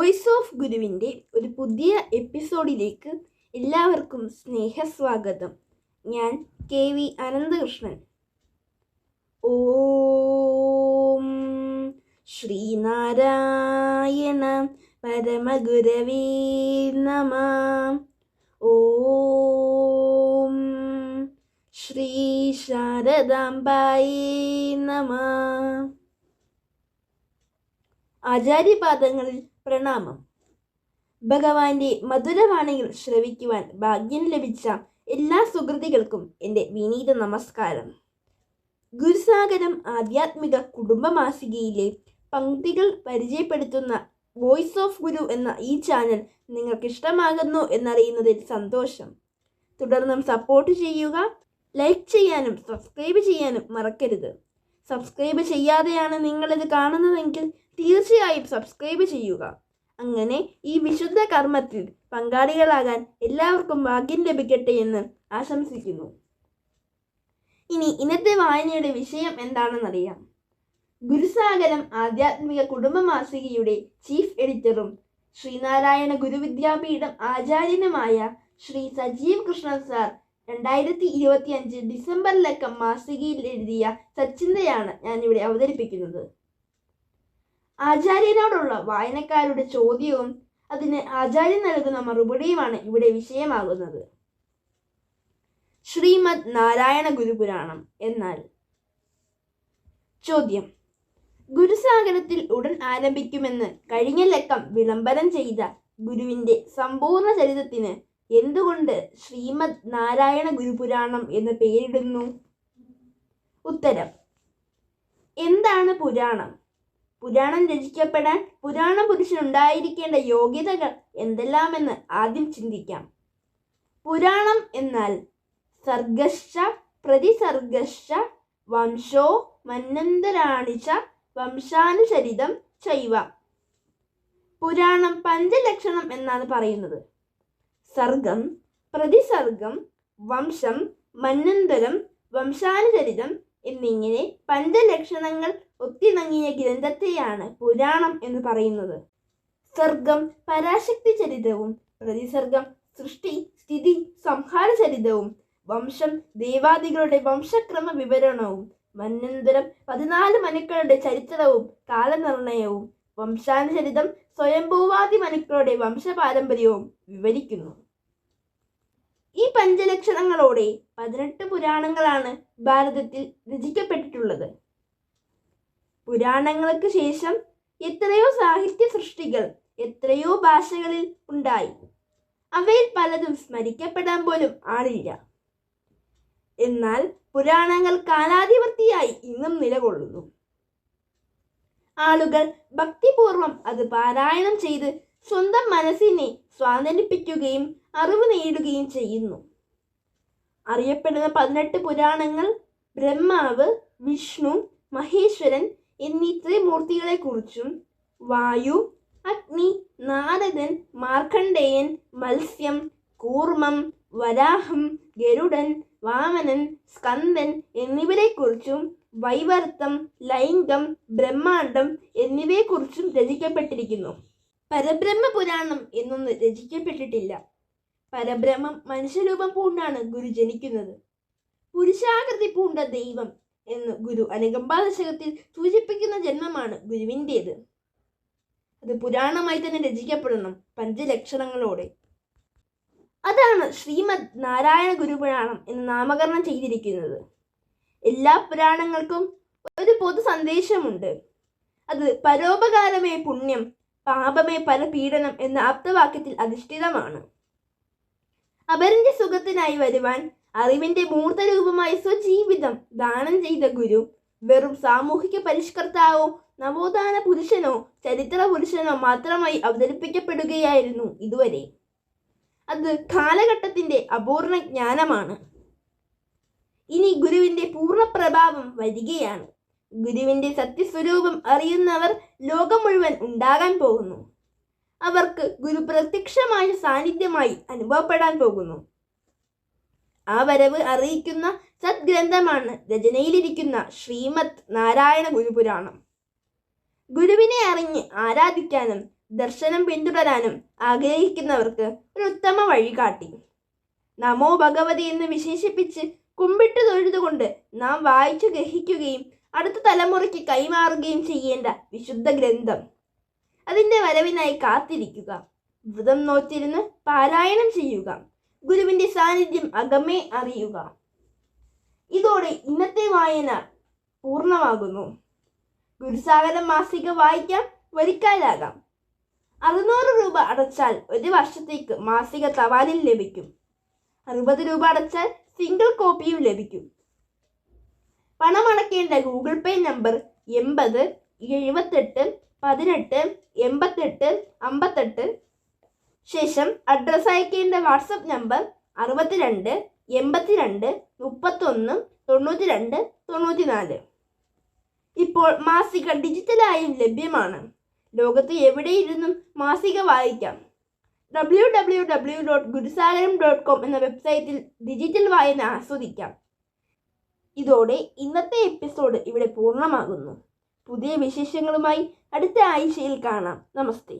Voice of ഗുരുവിൻ്റെ ഒരു പുതിയ എപ്പിസോഡിലേക്ക് എല്ലാവർക്കും സ്നേഹസ്വാഗതം. ഞാൻ KV അനന്തകൃഷ്ണൻ. ഓം ശ്രീനാരായണ പരമഗുരവേ നമഃ. ഓം ശ്രീ ശാരദാംബായേ നമഃ. ആചാര്യപാദങ്ങളിൽ പ്രണാമം. ഭഗവാന്റെ മധുരവാണികൾ ശ്രവിക്കുവാൻ ഭാഗ്യം ലഭിച്ച എല്ലാ സുഹൃത്തുക്കൾക്കും എൻ്റെ വിനീത നമസ്കാരം. ഗുരുസാഗരം ആധ്യാത്മിക കുടുംബമാസികയിലെ പംക്തികൾ പരിചയപ്പെടുത്തുന്ന വോയിസ് ഓഫ് ഗുരു എന്ന ഈ ചാനൽ നിങ്ങൾക്ക് ഇഷ്ടമാകുന്നു എന്നറിയുന്നതിൽ സന്തോഷം. തുടർന്നും സപ്പോർട്ട് ചെയ്യുക. ലൈക്ക് ചെയ്യാനും സബ്സ്ക്രൈബ് ചെയ്യാനും മറക്കരുത്. സബ്സ്ക്രൈബ് ചെയ്യാതെയാണ് നിങ്ങളിത് കാണുന്നതെങ്കിൽ തീർച്ചയായും സബ്സ്ക്രൈബ് ചെയ്യുക. അങ്ങനെ ഈ വിശുദ്ധ കർമ്മത്തിൽ പങ്കാളികളാകാൻ എല്ലാവർക്കും ഭാഗ്യം ലഭിക്കട്ടെ എന്ന് ആശംസിക്കുന്നു. ഇനി ഇന്നത്തെ വായനയുടെ വിഷയം എന്താണെന്നറിയാം. ഗുരുസാഗരം ആധ്യാത്മിക കുടുംബമാസികയുടെ ചീഫ് എഡിറ്ററും ശ്രീനാരായണ ഗുരുവിദ്യാപീഠം ആചാര്യനുമായ ശ്രീ സജീവ് കൃഷ്ണൻ സാർ 2025 ഡിസംബറിലക്കം മാസികയിൽ എഴുതിയ സച്ചിന്തയാണ് ഞാനിവിടെ അവതരിപ്പിക്കുന്നത്. ആചാര്യനോടുള്ള വായനക്കാരുടെ ചോദ്യവും അതിന് ആചാര്യൻ നൽകുന്ന മറുപടിയുമാണ് ഇവിടെ വിഷയമാകുന്നത്. ശ്രീമദ് നാരായണ ഗുരുപുരാണം എന്നാൽ? ചോദ്യം: ഗുരുസാഗരത്തിൽ ഉടൻ ആരംഭിക്കുമെന്ന് കഴിഞ്ഞ ലക്കം വിളംബരം ചെയ്ത ഗുരുവിന്റെ സമ്പൂർണ്ണ ചരിതത്തിന് എന്തുകൊണ്ട് ശ്രീമദ് നാരായണ ഗുരുപുരാണം എന്ന് പേരിടുന്നു? ഉത്തരം: എന്താണ് പുരാണം? പുരാണം രചിക്കപ്പെടാൻ പുരാണ പുരുഷനുണ്ടായിരിക്കേണ്ട യോഗ്യതകൾ എന്തെല്ലാമെന്ന് ആദ്യം ചിന്തിക്കാം. പുരാണം എന്നാൽ സർഗശ്ച പ്രതിസർഗശ്ച വംശോ മന്വന്തരാണിച്ച വംശാനുചരിതം ചൈവ. പുരാണം പഞ്ചലക്ഷണം എന്നാണ് പറയുന്നത്. സർഗം, പ്രതിസർഗം, വംശം, മന്വന്തരം, വംശാനുചരിതം എന്നിങ്ങനെ പഞ്ചലക്ഷണങ്ങൾ ഒത്തിണങ്ങിയ ഗ്രന്ഥത്തെയാണ് പുരാണം എന്ന് പറയുന്നത്. സർഗം പരാശക്തി ചരിതവും, പ്രതിസർഗം സൃഷ്ടി സ്ഥിതി സംഹാര ചരിതവും, വംശം ദേവാദികളുടെ വംശക്രമ വിവരണവും, മന്വന്തരം 14 മനുക്കളുടെ ചരിത്രവും കാലനിർണയവും, വംശാനുചരിതം സ്വയംഭൂവാദി മനുക്കളുടെ വംശപാരമ്പര്യവും വിവരിക്കുന്നു. ഈ പഞ്ചലക്ഷണങ്ങളോടെ 18 പുരാണങ്ങളാണ് ഭാരതത്തിൽ രചിക്കപ്പെട്ടിട്ടുള്ളത്. പുരാണങ്ങൾക്ക് ശേഷം എത്രയോ സാഹിത്യ സൃഷ്ടികൾ എത്രയോ ഭാഷകളിൽ ഉണ്ടായി. അവയിൽ പലതും സ്മരിക്കപ്പെടാൻ പോലും ആളില്ല. എന്നാൽ പുരാണങ്ങൾ കാലാധിവർത്തിയായി ഇന്നും നിലകൊള്ളുന്നു. ആളുകൾ ഭക്തിപൂർവം അത് പാരായണം ചെയ്ത് സ്വന്തം മനസ്സിനെ സ്വാതന്ത്ര്യപ്പിക്കുകയും അറിവ് നേടുകയും ചെയ്യുന്നു. അറിയപ്പെടുന്ന 18 പുരാണങ്ങൾ ബ്രഹ്മാവ്, വിഷ്ണു, മഹേശ്വരൻ എന്നീ ത്രിമൂർത്തികളെക്കുറിച്ചും, വായു, അഗ്നി, നാരദൻ, മാർക്കണ്ഡേയൻ, മത്സ്യം, കൂർമ്മം, വരാഹം, ഗരുഡൻ, വാമനൻ, സ്കന്ദൻ എന്നിവരെക്കുറിച്ചും, വൈവർത്തം, ലൈംഗം, ബ്രഹ്മാണ്ഡം എന്നിവയെക്കുറിച്ചും രചിക്കപ്പെട്ടിരിക്കുന്നു. പരബ്രഹ്മ പുരാണം എന്നൊന്ന് രചിക്കപ്പെട്ടിട്ടില്ല. പരബ്രഹ്മം മനുഷ്യരൂപം പൂണ്ടാണ് ഗുരു ജനിക്കുന്നത്. പുരുഷാകൃതി പൂണ്ട ദൈവം എന്ന് ഗുരു അനുകമ്പാദശകത്തിൽ സൂചിപ്പിക്കുന്ന ജന്മമാണ് ഗുരുവിൻ്റേത്. അത് പുരാണമായി തന്നെ രചിക്കപ്പെടണം, പഞ്ചലക്ഷണങ്ങളോടെ. അതാണ് ശ്രീമദ് നാരായണ ഗുരുപുരാണം എന്ന് നാമകരണം ചെയ്തിരിക്കുന്നത്. എല്ലാ പുരാണങ്ങൾക്കും ഒരു പൊതു സന്ദേശമുണ്ട്. അത് പരോപകാരമേ പുണ്യം, പാപമേ പരപീഡനം എന്ന ആപ്തവാക്യത്തിൽ അധിഷ്ഠിതമാണ്. അപരന്റെ സുഖത്തിനായി വരുവാൻ അറിവിന്റെ മൂർത്തരൂപമായ സ്വജീവിതം ദാനം ചെയ്ത ഗുരു വെറും സാമൂഹിക പരിഷ്കർത്താവോ നവോത്ഥാന പുരുഷനോ ചരിത്ര പുരുഷനോ മാത്രമായി അവതരിപ്പിക്കപ്പെടുകയായിരുന്നു ഇതുവരെ. അത് കാലഘട്ടത്തിന്റെ അപൂർണ ജ്ഞാനമാണ്. ഇനി ഗുരുവിന്റെ പൂർണ്ണ പ്രഭാവം വരികയാണ്. ഗുരുവിന്റെ സത്യസ്വരൂപം അറിയുന്നവർ ലോകം മുഴുവൻ ഉണ്ടാകാൻ പോകുന്നു. അവർക്ക് ഗുരു പ്രത്യക്ഷമായ സാന്നിധ്യമായി അനുഭവപ്പെടാൻ പോകുന്നു. ആ വരവ് അറിയിക്കുന്ന സദ്ഗ്രന്ഥമാണ് രചനയിലിരിക്കുന്ന ശ്രീമദ് നാരായണ ഗുരുപുരാണം. ഗുരുവിനെ അറിഞ്ഞ് ആരാധിക്കാനും ദർശനം പിന്തുടരാനും ആഗ്രഹിക്കുന്നവർക്ക് ഒരു ഉത്തമ വഴികാട്ടി. നമോ ഭഗവതി എന്ന് വിശേഷിപ്പിച്ച് കുമ്പിട്ട് തൊഴുതുകൊണ്ട് നാം വായിച്ചു ഗ്രഹിക്കുകയും അടുത്ത തലമുറയ്ക്ക് കൈമാറുകയും ചെയ്യേണ്ട വിശുദ്ധ ഗ്രന്ഥം. അതിൻ്റെ വരവിനായി കാത്തിരിക്കുക. വ്രതം നോറ്റിരുന്ന് പാരായണം ചെയ്യുക. ഗുരുവിൻ്റെ സാന്നിധ്യം അകമേ അറിയുക. ഇതോടെ ഇന്നത്തെ വായന പൂർണ്ണമാകുന്നു. ഗുരുസാഗരം മാസിക വായിക്കാം, വരിക്കാരാകാം. 600 രൂപ അടച്ചാൽ 1 വർഷത്തേക്ക് മാസിക തപാലിൽ ലഭിക്കും. 60 രൂപ അടച്ചാൽ സിംഗിൾ കോപ്പിയും ലഭിക്കും. പണമടക്കേണ്ട ഗൂഗിൾ പേ നമ്പർ 80 78 18 88 58. ശേഷം അഡ്രസ് അയക്കേണ്ട വാട്സപ്പ് നമ്പർ 62 82 31 92 94. ഇപ്പോൾ മാസിക ഡിജിറ്റലായും ലഭ്യമാണ്. ലോകത്ത് എവിടെയിരുന്നും മാസിക വായിക്കാം. www.guruSagaram.com എന്ന വെബ്സൈറ്റിൽ ഡിജിറ്റൽ വായന ആസ്വദിക്കാം. ഇതോടെ ഇന്നത്തെ എപ്പിസോഡ് ഇവിടെ പൂർണ്ണമാകുന്നു. പുതിയ വിശേഷങ്ങളുമായി അടുത്ത ആഴ്ചയിൽ കാണാം. നമസ്തേ.